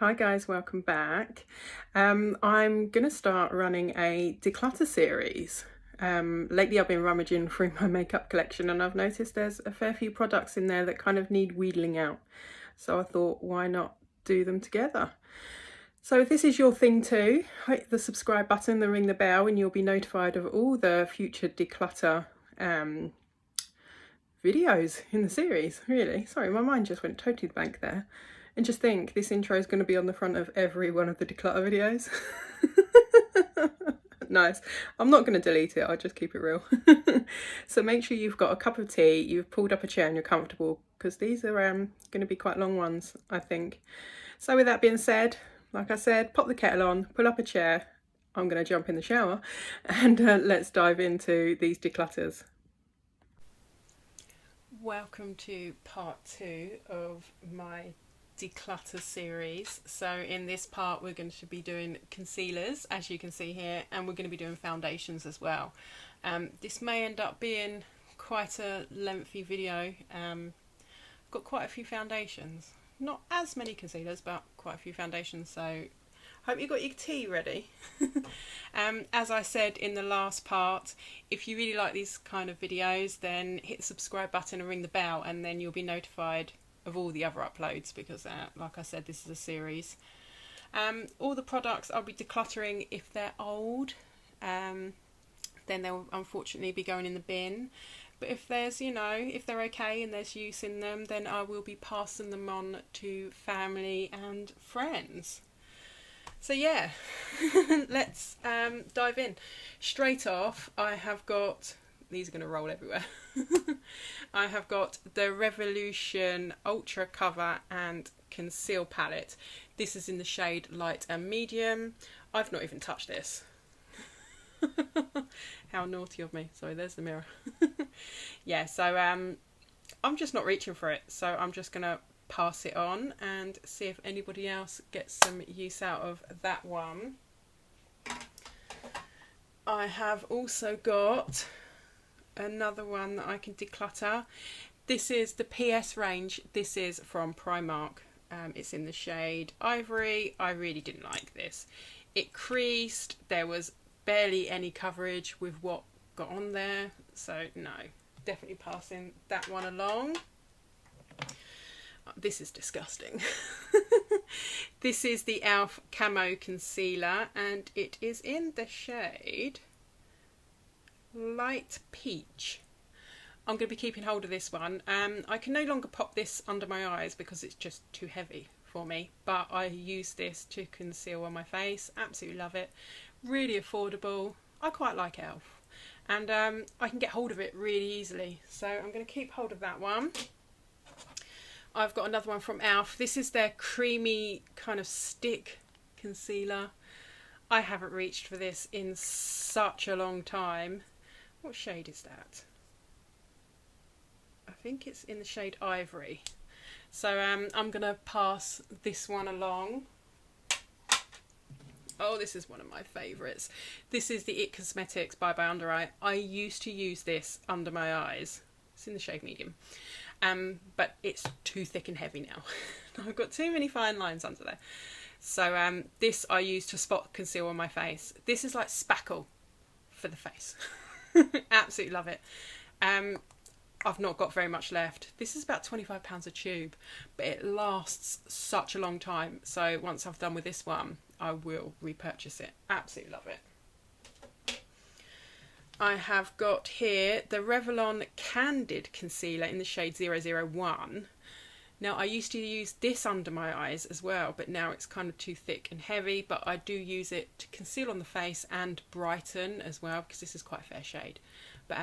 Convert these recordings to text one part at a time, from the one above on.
Hi guys, welcome back. I'm going to start running a declutter series. Lately I've been rummaging through my makeup collection and I've noticed there's a fair few products in there that kind of need wheedling out. So I thought, why not do them together? So if this is your thing too, hit the subscribe button, then ring the bell and you'll be notified of all the future declutter videos in the series, really. Sorry, my mind just went totally blank there. And just think, this intro is going to be on the front of every one of the declutter videos. Nice. I'm not going to delete it, I'll just keep it real. So make sure you've got a cup of tea, you've pulled up a chair and you're comfortable, because these are going to be quite long ones, I think. So with that being said, like I said, pop the kettle on, pull up a chair, I'm going to jump in the shower, and let's dive into these declutters. Welcome to part 2 of my declutter series. So in this part we're going to be doing concealers, as you can see here, and we're going to be doing foundations as well. This may end up being quite a lengthy video. I've got quite a few foundations, not as many concealers but quite a few foundations, so hope you got your tea ready. As I said in the last part, if you really like these kind of videos, then hit the subscribe button and ring the bell, and then you'll be notified of all the other uploads, because like I said, this is a series. All the products I'll be decluttering, if they're old, then they'll unfortunately be going in the bin. But if there's, you know, if they're okay and there's use in them, then I will be passing them on to family and friends. So yeah, let's dive in. Straight off, I have got, these are going to roll everywhere. I have got the Revolution Ultra Cover and Conceal Palette. This is in the shade Light and Medium. I've not even touched this. How naughty of me. Sorry, there's the mirror. Yeah, so I'm just not reaching for it. So I'm just going to pass it on and see if anybody else gets some use out of that one. I have also got another one that I can declutter. This is the PS range. This is from Primark. It's in the shade Ivory. I really didn't like this. It creased. There was barely any coverage with what got on there. So no, definitely passing that one along. This is disgusting. This is the e.l.f. Camo Concealer and it is in the shade Light Peach. I'm going to be keeping hold of this one. I can no longer pop this under my eyes because it's just too heavy for me, but I use this to conceal on my face. Absolutely love it. Really affordable. I quite like e.l.f. and I can get hold of it really easily, so I'm going to keep hold of that one. I've got another one from e.l.f. This is their creamy kind of stick concealer. I haven't reached for this in such a long time. What shade is that? I think it's in the shade Ivory. So I'm going to pass this one along. Oh, this is one of my favourites. This is the It Cosmetics Bye Bye Under Eye. I used to use this under my eyes. It's in the shade Medium. But it's too thick and heavy now. I've got too many fine lines under there. So this I use to spot conceal on my face. This is like spackle for the face. Absolutely love it. I've not got very much left. This is about £25 a tube, but it lasts such a long time. So once I've done with this one, I will repurchase it. Absolutely love it. I have got here the Revlon Candid Concealer in the shade 001. Now I used to use this under my eyes as well, but now it's kind of too thick and heavy, but I do use it to conceal on the face and brighten as well, because this is quite a fair shade. But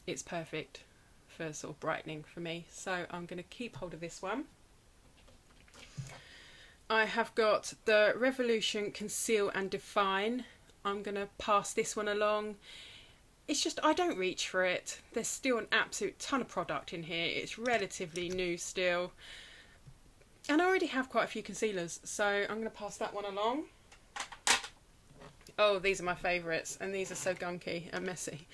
it's perfect for sort of brightening for me, so I'm going to keep hold of this one. I have got the Revolution Conceal and Define. I'm going to pass this one along. It's just, I don't reach for it. There's still an absolute ton of product in here. It's relatively new still. And I already have quite a few concealers, so I'm going to pass that one along. Oh, these are my favourites, and these are so gunky and messy.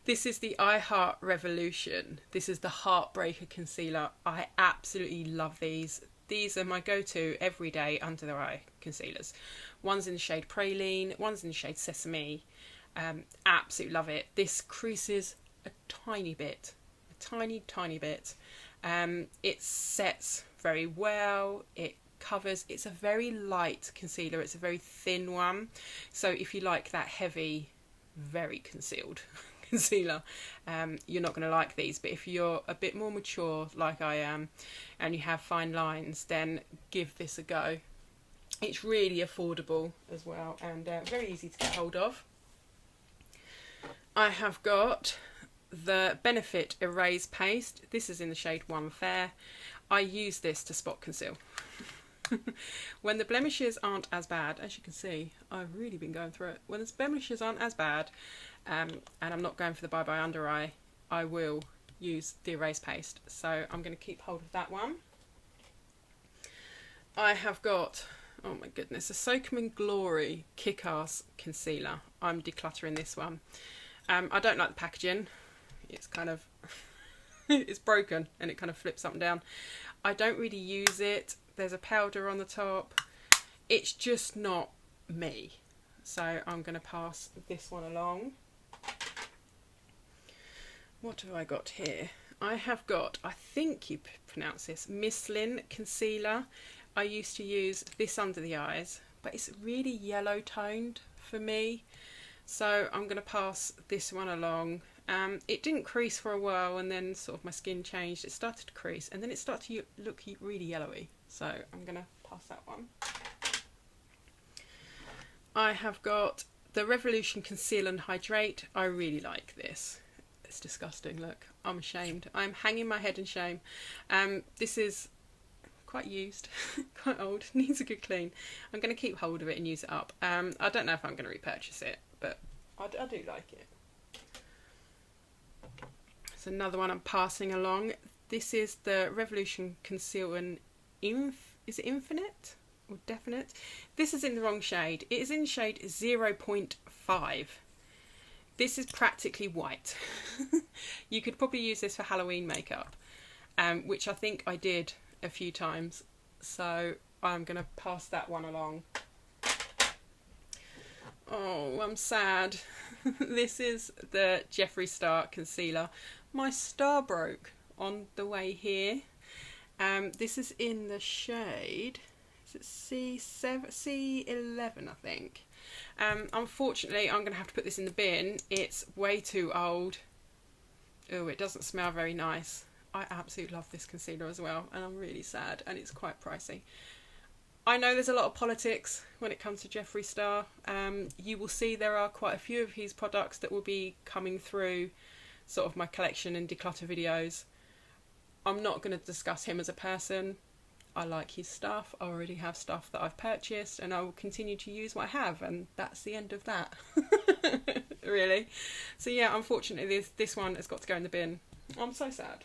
This is the I Heart Revolution. This is the Heartbreaker Concealer. I absolutely love these. These are my go-to everyday under eye concealers. One's in the shade Praline, one's in the shade Sesame. Absolutely love it. This creases a tiny bit, tiny bit. It sets very well. It covers. It's a very light concealer. It's a very thin one. So if you like that heavy, very concealed concealer, you're not going to like these. But if you're a bit more mature like I am and you have fine lines, then give this a go. It's really affordable as well, and very easy to get hold of. I have got the Benefit Erase Paste. This is in the shade One Fair. I use this to spot conceal. When the blemishes aren't as bad, as you can see, I've really been going through it. When the blemishes aren't as bad, and I'm not going for the Bye Bye Under Eye, I will use the Erase Paste. So I'm going to keep hold of that one. I have got, oh my goodness, a Soaking Glory Kick-Ass Concealer. I'm decluttering this one. I don't like the packaging. It's kind of, it's broken and it kind of flips up and down. I don't really use it. There's a powder on the top. It's just not me. So I'm going to pass this one along. What have I got here? I have got, I think you pronounce this, Mislin Concealer. I used to use this under the eyes, but it's really yellow toned for me. So I'm going to pass this one along. It didn't crease for a while, and then sort of my skin changed. It started to crease, and then it started to look really yellowy. So I'm going to pass that one. I have got the Revolution Conceal and Hydrate. I really like this. It's disgusting, look. I'm ashamed. I'm hanging my head in shame. This is quite used, quite old, needs a good clean. I'm going to keep hold of it and use it up. I don't know if I'm going to repurchase it, but I do like it. It's another one I'm passing along. This is the Revolution Conceal and is it Infinite or Definite? This is in the wrong shade. It is in shade 0.5. This is practically white. You could probably use this for Halloween makeup, which I think I did a few times. So I'm going to pass that one along. Oh, I'm sad. This is the Jeffree Star Concealer. My star broke on the way here. This is in the shade, is it C11, I think. Unfortunately, I'm going to have to put this in the bin. It's way too old. Oh, it doesn't smell very nice. I absolutely love this concealer as well, and I'm really sad, and it's quite pricey. I know there's a lot of politics when it comes to Jeffree Star. You will see there are quite a few of his products that will be coming through sort of my collection and declutter videos. I'm not going to discuss him as a person. I like his stuff. I already have stuff that I've purchased, and I will continue to use what I have, and that's the end of that. Really. So yeah, unfortunately this one has got to go in the bin. I'm so sad.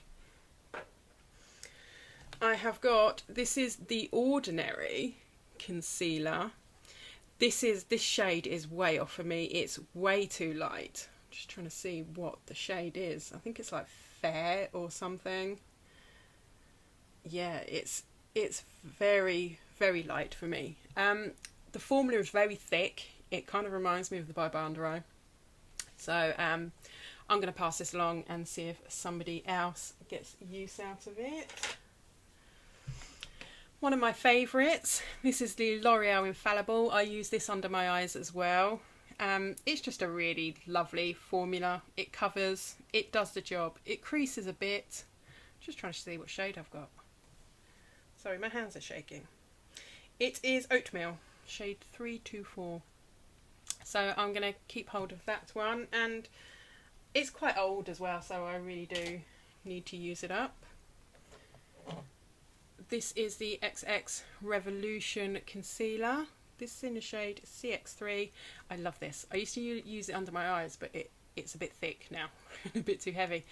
I have got, this is the Ordinary Concealer. This shade is way off for me. It's way too light. I'm just trying to see what the shade is. I think it's like Fair or something. Yeah, it's very, very light for me. The formula is very thick. It kind of reminds me of the Bye Bye Under Eye. So I'm going to pass this along and see if somebody else gets use out of it. One of my favourites, this is the L'Oreal Infallible. I use this under my eyes as well. It's just a really lovely formula. It covers, it does the job. It creases a bit. Just trying to see what shade I've got. Sorry, my hands are shaking. It is Oatmeal, shade 324. So I'm going to keep hold of that one, and it's quite old as well, so I really do need to use it up. This is the XX Revolution Concealer. This is in the shade CX3. I love this. I used to use it under my eyes, but it's a bit thick now, a bit too heavy,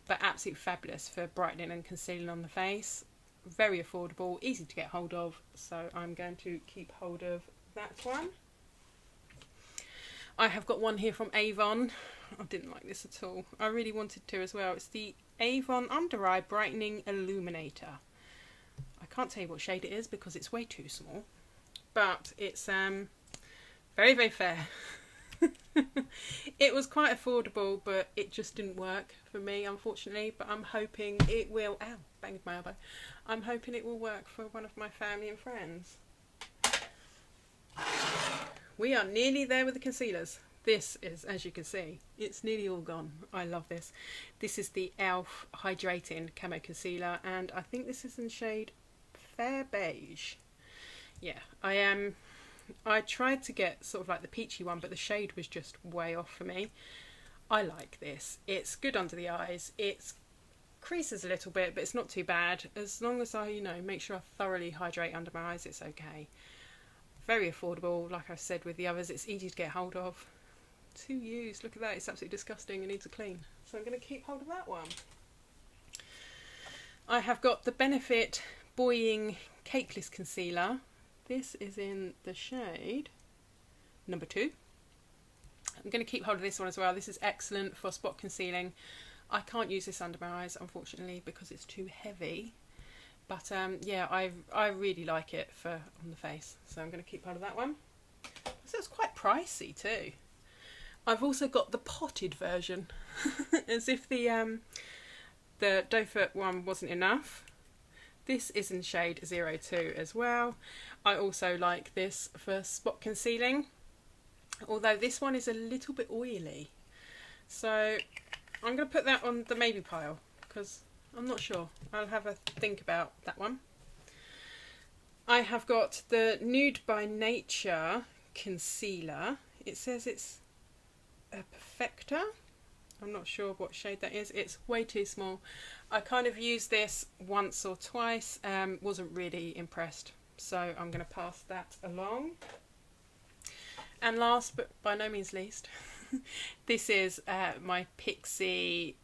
but absolutely fabulous for brightening and concealing on the face. Very affordable, easy to get hold of, so I'm going to keep hold of that one. I have got one here from Avon. I didn't like this at all. I really wanted to as well. It's the Avon Under Eye Brightening Illuminator. I can't tell you what shade it is because it's way too small, but it's very, very fair. It was quite affordable, but it just didn't work for me, unfortunately. But I'm hoping it will. Ow, banged my elbow. I'm hoping it will work for one of my family and friends. We are nearly there with the concealers. This is, as you can see, it's nearly all gone. I love this. This is the e.l.f. Hydrating Camo Concealer, and I think this is in shade Fair Beige. Yeah, I tried to get sort of like the peachy one, but the shade was just way off for me. I like this. It's good under the eyes. It creases a little bit, but it's not too bad. As long as I, you know, make sure I thoroughly hydrate under my eyes, it's okay. Very affordable, like I said with the others. It's easy to get hold of. To use. Look at that. It's absolutely disgusting. It needs a clean. So I'm going to keep hold of that one. I have got the Benefit Buoying Cakeless Concealer. This is in the shade number 2. I'm going to keep hold of this one as well. This is excellent for spot concealing. I can't use this under my eyes, unfortunately, because it's too heavy. But yeah, I really like it for on the face. So I'm going to keep hold of that one. So it's quite pricey too. I've also got the potted version, as if the doe foot one wasn't enough. This is in shade 02 as well. I also like this for spot concealing, although this one is a little bit oily. So I'm going to put that on the maybe pile because I'm not sure. I'll have a think about that one. I have got the Nude by Nature Concealer. It says it's a Perfector. I'm not sure what shade that is. It's way too small. I kind of used this once or twice. Wasn't really impressed. So I'm going to pass that along. And last but by no means least, this is my Pixie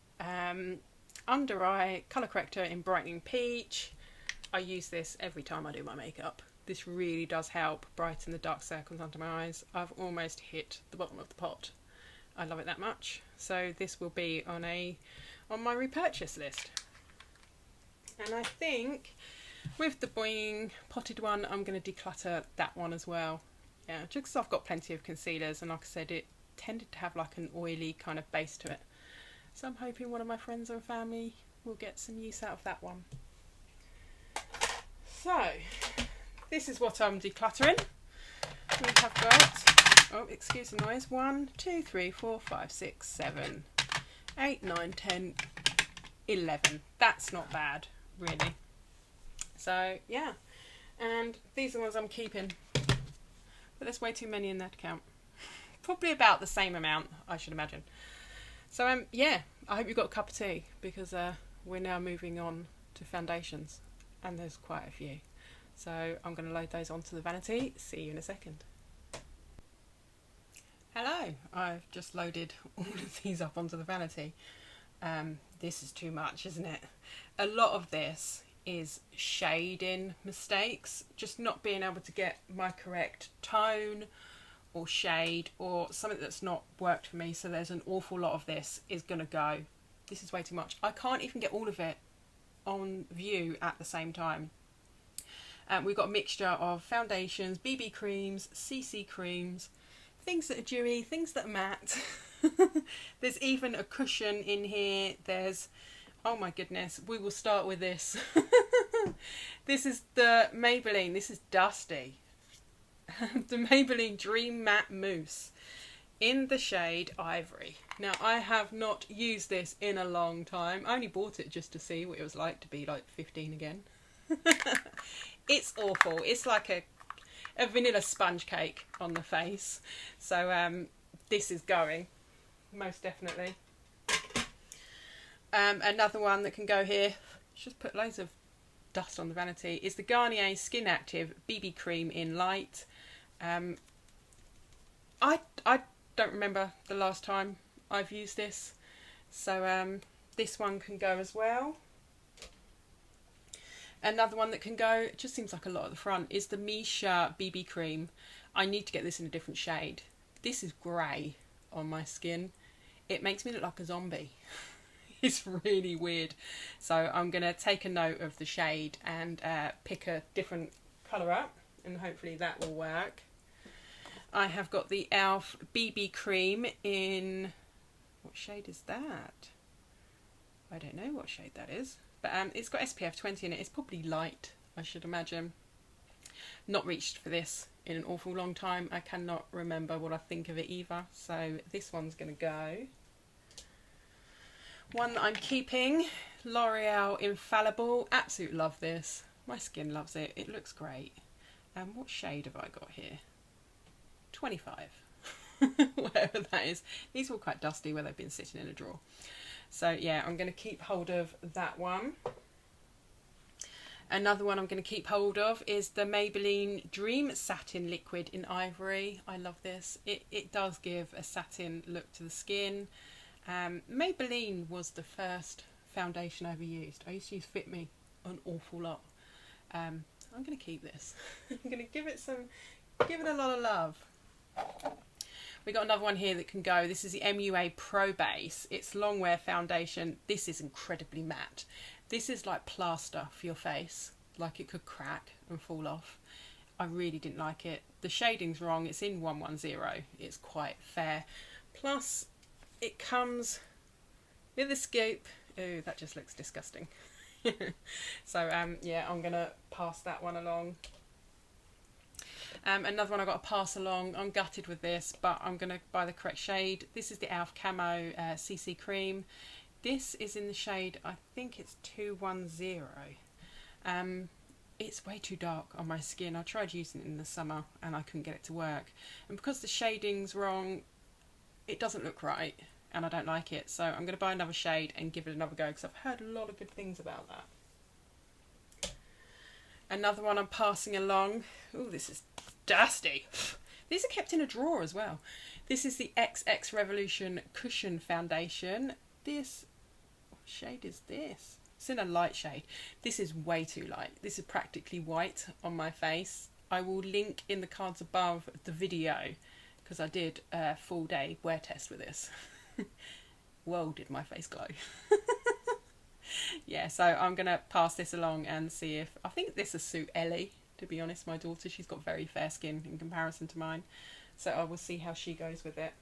under eye colour corrector in Brightening Peach. I use this every time I do my makeup. This really does help brighten the dark circles under my eyes. I've almost hit the bottom of the pot. I love it that much. So this will be on my repurchase list. And I think with the Bourgeois potted one, I'm going to declutter that one as well. Yeah, just because I've got plenty of concealers, and like I said, it tended to have like an oily kind of base to it. So I'm hoping one of my friends and family will get some use out of that one. So this is what I'm decluttering. We have got, oh, excuse the noise, 1, 2, 3, 4, 5, 6, 7, 8, 9, 10, 11. That's not bad, really. So yeah, and these are the ones I'm keeping, but there's way too many in there to count. Probably about the same amount, I should imagine. So yeah, I hope you got a cup of tea, because we're now moving on to foundations, and there's quite a few. So I'm going to load those onto the vanity. See you in a second. Hello, I've just loaded all of these up onto the vanity. This is too much, isn't it? A lot of this is shading mistakes, just not being able to get my correct tone or shade, or something that's not worked for me. So there's an awful lot of this is going to go. This is way too much. I can't even get all of it on view at the same time. We've got a mixture of foundations, BB creams, CC creams, things that are dewy, things that are matte. There's even a cushion in here. There's, oh my goodness, we will start with this. This is the Maybelline, this is Dusty. The Maybelline Dream Matte Mousse in the shade Ivory. Now, I have not used this in a long time. I only bought it just to see what it was like to be like 15 again. It's awful. It's like a vanilla sponge cake on the face. So this is going, most definitely. Another one that can go here, just put loads of dust on the vanity, is the Garnier Skin Active BB Cream in Light. I don't remember the last time I've used this, so this one can go as well. Another one that can go, it just seems like a lot at the front, is the Miesha Bb Cream. I need to get this in a different shade. This is grey on my skin. It makes me look like a zombie. It's really weird. So I'm going to take a note of the shade and pick a different colour up, and hopefully that will work. I have got the e.l.f. BB Cream in... what shade is that? I don't know what shade that is. But it's got SPF 20 in it. It's probably light, I should imagine. Not reached for this in an awful long time. I cannot remember what I think of it either. So this one's going to go. One that I'm keeping, L'Oreal Infallible. Absolutely love this. My skin loves it. It looks great. What shade have I got here? 25. Whatever that is. These were quite dusty where they've been sitting in a drawer. So yeah, I'm going to keep hold of that one. Another one I'm going to keep hold of is the Maybelline Dream Satin Liquid in Ivory. I love this. It does give a satin look to the skin. Maybelline was the first foundation I ever used. I used to use Fit Me an awful lot. I'm going to keep this. I'm going to give it a lot of love. We got another one here that can go. This is the MUA Pro Base. It's long wear foundation. This is incredibly matte. This is like plaster for your face. Like it could crack and fall off. I really didn't like it. The shading's wrong. It's in 110. It's quite fair. Plus, it comes with a scoop. Ooh, that just looks disgusting. So, yeah, I'm going to pass that one along. Another one I've got to pass along. I'm gutted with this, but I'm going to buy the correct shade. This is the e.l.f. Camo CC Cream. This is in the shade, I think it's 210. It's way too dark on my skin. I tried using it in the summer and I couldn't get it to work. And because the shading's wrong, it doesn't look right and I don't like it. So I'm going to buy another shade and give it another go because I've heard a lot of good things about that. Another one I'm passing along. Oh, this is dusty. These are kept in a drawer as well. This is the XX Revolution Cushion Foundation. This, what shade is this? It's in a light shade. This is way too light. This is practically white on my face. I will link in the cards above the video because I did a full day wear test with this. Whoa, did my face glow. Yeah, so I'm going to pass this along and see if... I think this will suit Ellie, to be honest, my daughter. She's got very fair skin in comparison to mine. So I will see how she goes with it.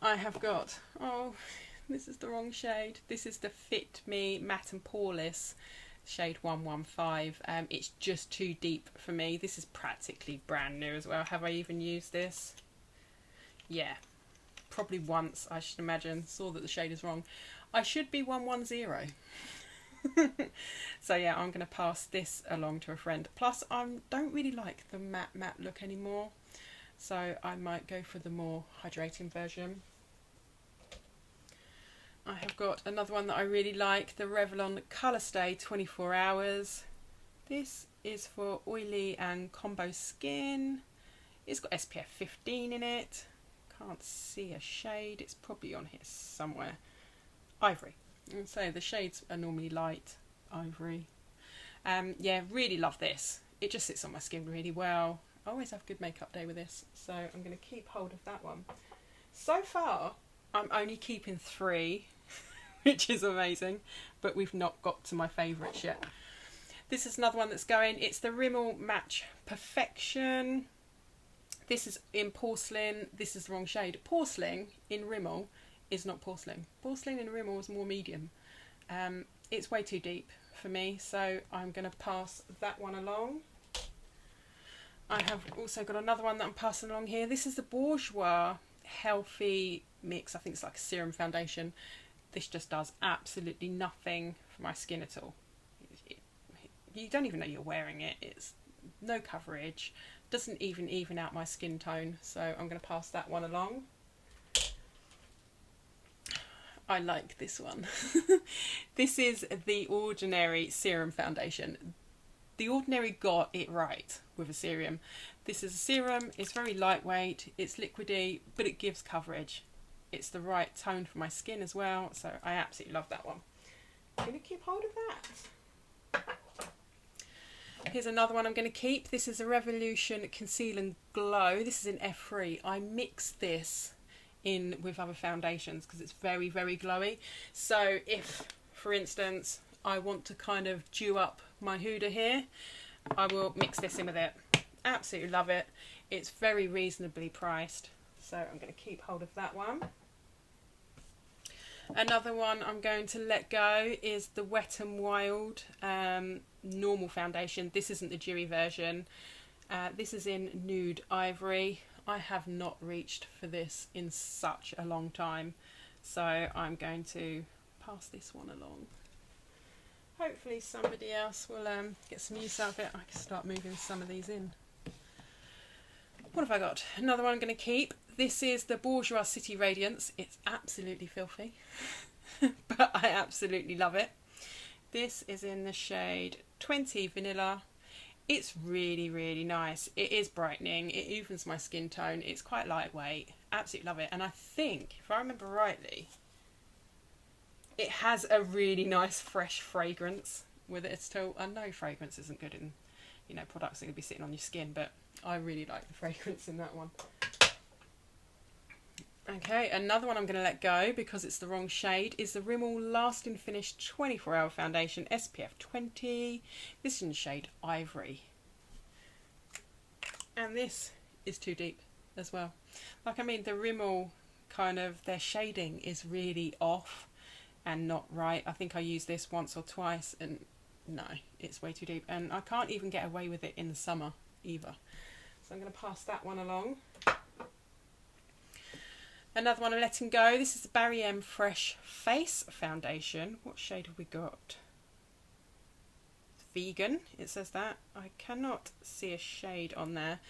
I have got... oh, this is the wrong shade. This is the Fit Me Matte and Poreless shade 115. It's just too deep for me. This is practically brand new as well. Have I even used this? Yeah, probably once, I should imagine. Saw that the shade is wrong. I should be 110. So yeah, I'm going to pass this along to a friend. Plus, I don't really like the matte look anymore. So I might go for the more hydrating version. I have got another one that I really like, the Revlon Colorstay 24 Hours. This is for oily and combo skin. It's got SPF 15 in it. Can't see a shade. It's probably on here somewhere. Ivory. And so the shades are normally light ivory. Yeah, really love this. It just sits on my skin really well. I always have a good makeup day with this, so I'm going to keep hold of that one. So far, I'm only keeping 3, which is amazing, but we've not got to my favourites yet. This is another one that's going. It's the Rimmel Match Perfection. This is in porcelain. This is the wrong shade. Porcelain in Rimmel is not porcelain. Porcelain in Rimmel is more medium. It's way too deep for me, so I'm going to pass that one along. I have also got another one that I'm passing along here. This is the Bourgeois Healthy Mix. I think it's like a serum foundation. This just does absolutely nothing for my skin at all. You don't even know you're wearing it. It's no coverage. Doesn't even out my skin tone. So I'm going to pass that one along. I like this one. This is the Ordinary Serum Foundation. The Ordinary got it right with a serum. This is a serum. It's very lightweight. It's liquidy, but it gives coverage. It's the right tone for my skin as well. So I absolutely love that one. I'm going to keep hold of that. Here's another one I'm going to keep. This is a Revolution Conceal and Glow. This is in F3. I mixed this in with other foundations because it's very, very glowy. So if, for instance, I want to kind of dew up my Huda here, I will mix this in with it. Absolutely love it. It's very reasonably priced. So I'm going to keep hold of that one. Another one I'm going to let go is the Wet n Wild normal foundation. This isn't the dewy version. This is in Nude Ivory. I have not reached for this in such a long time. So I'm going to pass this one along. Hopefully somebody else will get some use out of it. I can start moving some of these in. What have I got? Another one I'm going to keep. This is the Bourgeois City Radiance. It's absolutely filthy, but I absolutely love it. This is in the shade 20 Vanilla. It's really, really nice. It is brightening. It evens my skin tone. It's quite lightweight. Absolutely love it. And I think, if I remember rightly, it has a really nice fresh fragrance with it still. I know fragrance isn't good in, you know, products that are going to be sitting on your skin, but I really like the fragrance in that one. Okay, another one I'm going to let go because it's the wrong shade is the Rimmel Lasting Finish 24-Hour Foundation SPF 20. This is in the shade Ivory. And this is too deep as well. Like, I mean, the Rimmel kind of, their shading is really off and not right. I think I used this once or twice and no, it's way too deep. And I can't even get away with it in the summer either. So I'm going to pass that one along. Another one I'm letting go. This is the Barium Fresh Face Foundation. What shade have we got? Vegan, it says that. I cannot see a shade on there.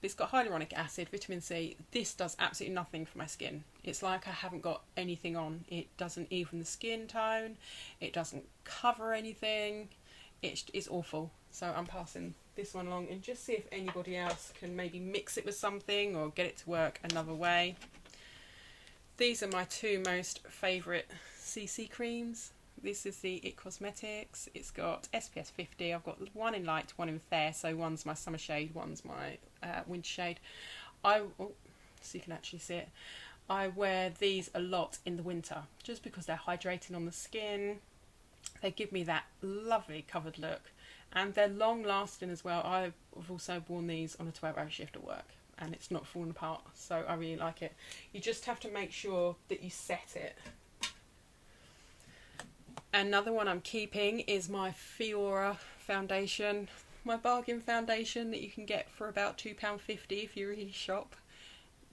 But it's got hyaluronic acid, vitamin C. This does absolutely nothing for my skin. It's like I haven't got anything on. It doesn't even the skin tone. It doesn't cover anything. It's awful. So I'm passing this one along and just see if anybody else can maybe mix it with something or get it to work another way. These are my two most favourite CC creams. This is the It Cosmetics. It's got SPF 50. I've got one in light, one in fair. So one's my summer shade, one's my winter shade. So you can actually see it. I wear these a lot in the winter just because they're hydrating on the skin. They give me that lovely covered look. And they're long lasting as well. I've also worn these on a 12-hour shift at work. And it's not falling apart, so I really like it. You just have to make sure that you set it. Another one I'm keeping is my Fiora Foundation, my bargain foundation that you can get for about £2.50 if you really shop.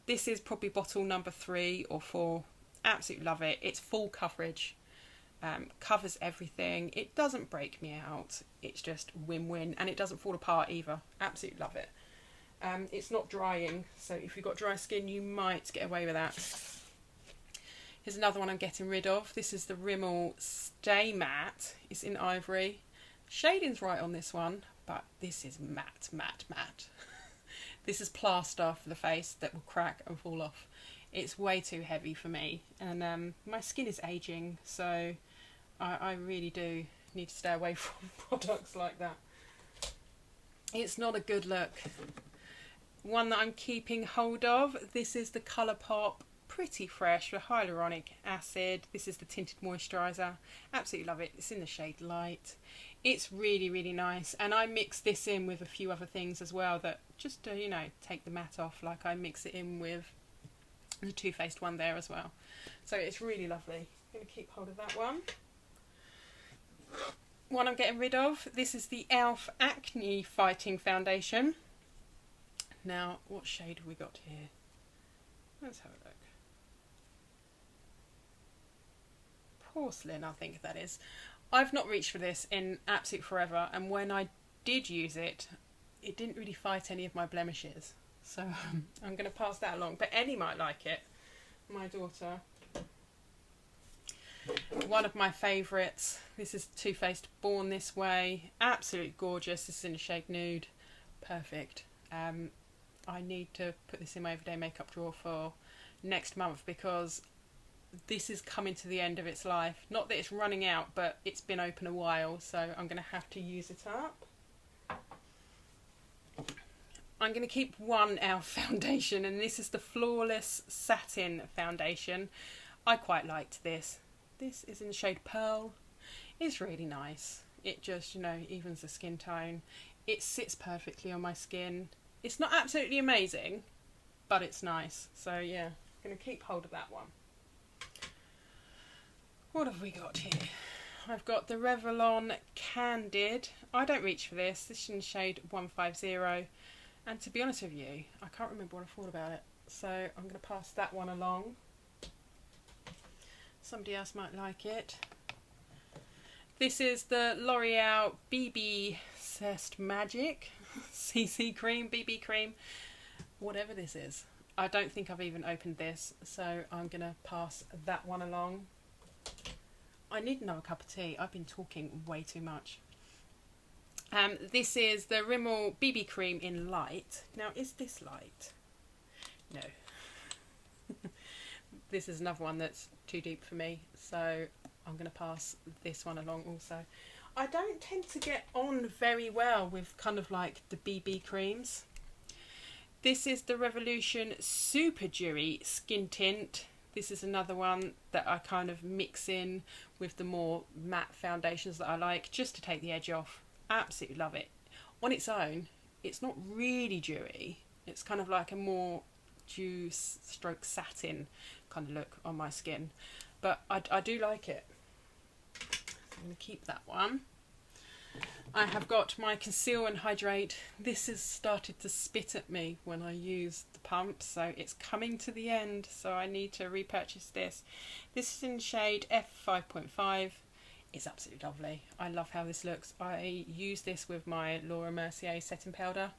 This is probably bottle number 3 or 4. Absolutely love it. It's full coverage, covers everything. It doesn't break me out. It's just win-win, and it doesn't fall apart either. Absolutely love it. It's not drying, so if you've got dry skin you might get away with that. Here's another one I'm getting rid of. This is the Rimmel Stay Matte. It's in Ivory. Shading's right on this one, but this is matte, matte, matte. This is plaster for the face that will crack and fall off. It's way too heavy for me, and my skin is aging, so I really do need to stay away from products like that. It's not a good look. One that I'm keeping hold of, this is the Colourpop Pretty Fresh with hyaluronic acid. This is the tinted moisturiser. Absolutely love it. It's in the shade Light. It's really, really nice. And I mix this in with a few other things as well that just to, you know, take the matte off. Like I mix it in with the Too Faced one there as well. So it's really lovely. I'm going to keep hold of that one. One I'm getting rid of, this is the e.l.f. Acne Fighting Foundation. Now, what shade have we got here? Let's have a look. Porcelain, I think that is. I've not reached for this in absolute forever, and when I did use it, it didn't really fight any of my blemishes. So I'm going to pass that along. But Ellie might like it, my daughter. One of my favourites. This is Too Faced Born This Way. Absolutely gorgeous. This is in the shade Nude. Perfect. I need to put this in my everyday makeup drawer for next month because this is coming to the end of its life. Not that it's running out, but it's been open a while, so I'm going to have to use it up. I'm going to keep one e.l.f. foundation, and this is the Flawless Satin Foundation. I quite liked this. This is in the shade Pearl. It's really nice. It just, you know, evens the skin tone. It sits perfectly on my skin. It's not absolutely amazing, but it's nice. So yeah, I'm going to keep hold of that one. What have we got here? I've got the Revlon Candid. I don't reach for this. This is in the shade 150. And to be honest with you, I can't remember what I thought about it. So I'm going to pass that one along. Somebody else might like it. This is the L'Oreal BB Cest Magic CC Cream, BB Cream, whatever this is. I don't think I've even opened this, so I'm going to pass that one along. I need another cup of tea. I've been talking way too much. This is the Rimmel BB Cream in Light. Now, is this light? No. This is another one that's too deep for me, so I'm going to pass this one along also. I don't tend to get on very well with kind of like the BB creams. This is the Revolution Super Dewy Skin Tint. This is another one that I kind of mix in with the more matte foundations that I like, just to take the edge off. Absolutely love it. On its own, it's not really dewy. It's kind of like a more dew stroke satin kind of look on my skin. But I do like it. I'm going to keep that one. I have got my Conceal and Hydrate. This has started to spit at me when I use the pump, so it's coming to the end, so I need to repurchase this. This is in shade F5.5. It's absolutely lovely. I love how this looks. I use this with my Laura Mercier setting powder.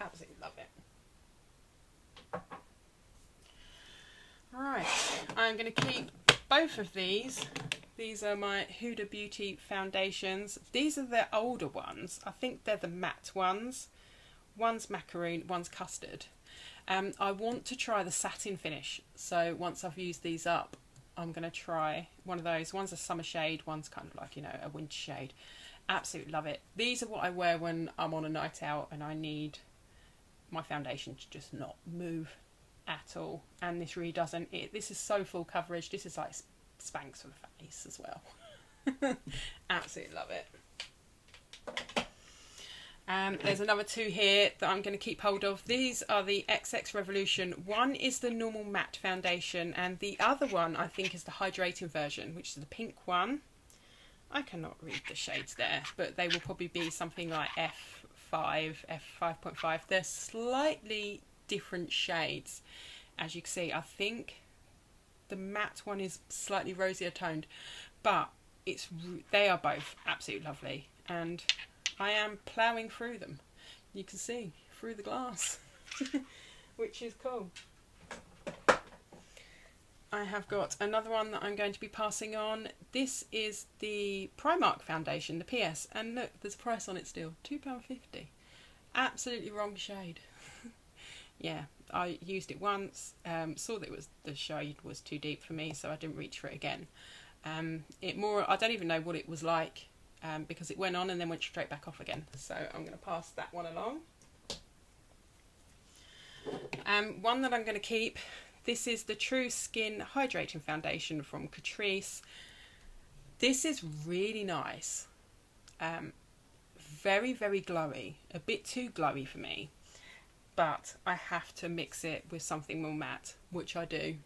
Absolutely love it. Right, I'm going to keep both of these. These are my Huda Beauty foundations. These are the older ones. I think they're the matte ones. One's macaroon, one's custard. I want to try the satin finish. So once I've used these up, I'm going to try one of those. One's a summer shade, one's kind of like, you know, a winter shade. Absolutely love it. These are what I wear when I'm on a night out and I need my foundation to just not move at all. And this really doesn't. This is so full coverage. This is like Spanx for the face as well. Absolutely love it. There's another two here that I'm going to keep hold of. These are the XX Revolution. One is the normal matte foundation and the other one I think is the hydrating version, which is the pink one. I cannot read the shades there, but they will probably be something like F5, F5.5. They're slightly different shades. As you can see, I think the matte one is slightly rosier toned, but they are both absolutely lovely, and I am ploughing through them. You can see through the glass, which is cool. I have got another one that I'm going to be passing on. This is the Primark Foundation, the PS, and look, there's a price on it still, £2.50. Absolutely wrong shade. Yeah, I used it once, saw that the shade was too deep for me, so I didn't reach for it again. I don't even know what it was like, because it went on and then went straight back off again. So I'm going to pass that one along. One that I'm going to keep, this is the True Skin Hydrating Foundation from Catrice. This is really nice. Very, very glowy. A bit too glowy for me. But I have to mix it with something more matte, which I do,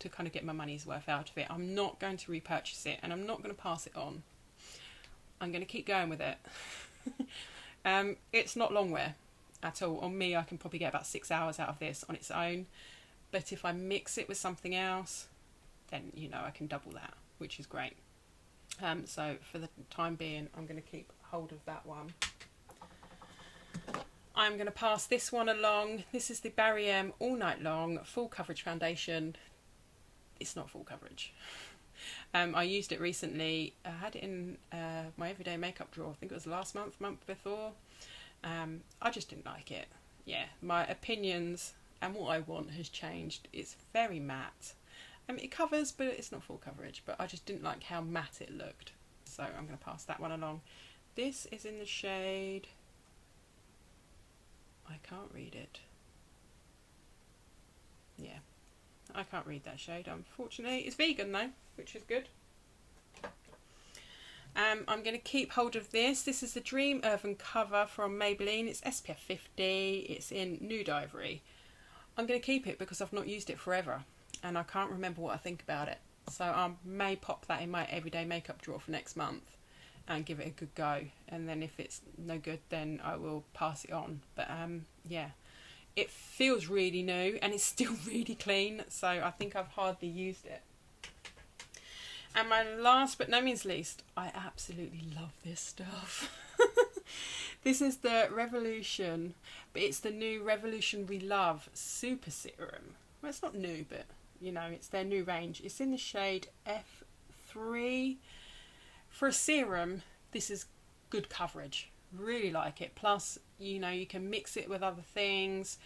to kind of get my money's worth out of it. I'm not going to repurchase it, and I'm not going to pass it on. I'm going to keep going with it. It's not long wear at all. On me, I can probably get about 6 hours out of this on its own. But if I mix it with something else, then, you know, I can double that, which is great. So for the time being, I'm going to keep hold of that one. I'm going to pass this one along. This is the Barium All Night Long Full Coverage Foundation. It's not full coverage. I used it recently. I had it in my everyday makeup drawer. I think it was last month, month before. I just didn't like it. Yeah, my opinions and what I want has changed. It's very matte. It covers, but it's not full coverage. But I just didn't like how matte it looked. So I'm going to pass that one along. This is in the shade... I can't read it. Yeah, I can't read that shade, unfortunately. It's vegan though, which is good. I'm going to keep hold of this. This is the Dream Earthen Cover from Maybelline. It's SPF 50. It's in Nude Ivory. I'm going to keep it because I've not used it forever and I can't remember what I think about it. So I may pop that in my everyday makeup drawer for next month and give it a good go. And then if it's no good, then I will pass it on. But yeah, it feels really new and it's still really clean. So I think I've hardly used it. And my last but no means least, I absolutely love this stuff. This is the Revolution, but it's the new Revolution We Love Super Serum. Well, it's not new, but you know, it's their new range. It's in the shade F3. For a serum, this is good coverage. Really like it. Plus, you know, you can mix it with other things.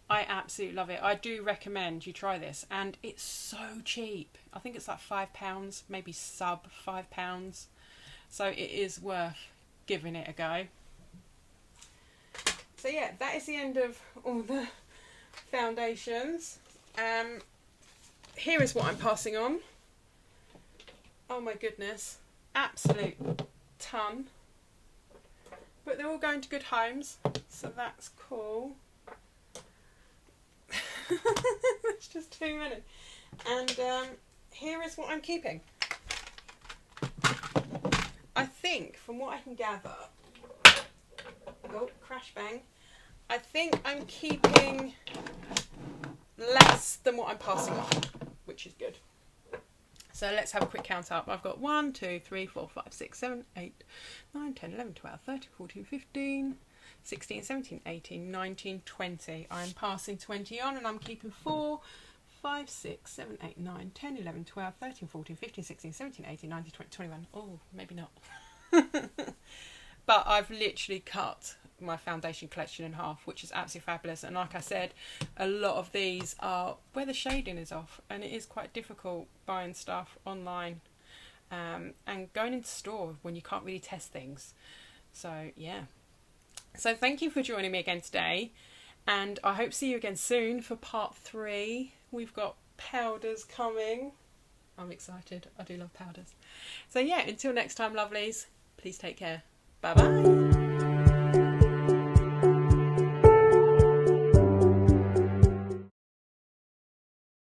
I absolutely love it. I do recommend you try this, and it's so cheap. I think it's like £5, maybe sub £5. So it is worth giving it a go. So yeah, that is the end of all the foundations. Here is what I'm passing on. Oh my goodness, absolute ton. But they're all going to good homes, so that's cool. It's just 2 minutes. And here is what I'm keeping. I think, from what I can gather, oh, crash bang, I think I'm keeping less than what I'm passing on, which is good. So let's have a quick count up. I've got 1, 2, 3, 4, 5, 6, 7, 8, 9, 10, 11, 12, 13, 14, 15, 16, 17, 18, 19, 20. I'm passing 20 on and I'm keeping 4, 5, 6, 7, 8, 9, 10, 11, 12, 13, 14, 15, 16, 17, 18, 19, 20, 21. Oh, maybe not. But I've literally cut my foundation collection in half, which is absolutely fabulous. And like I said, a lot of these are where the shading is off, and it is quite difficult buying stuff online and going into store when you can't really test things. So yeah. So thank you for joining me again today, and I hope to see you again soon for part 3. We've got powders coming. I'm excited. I do love powders. So yeah, until next time, lovelies, please take care. Bye bye.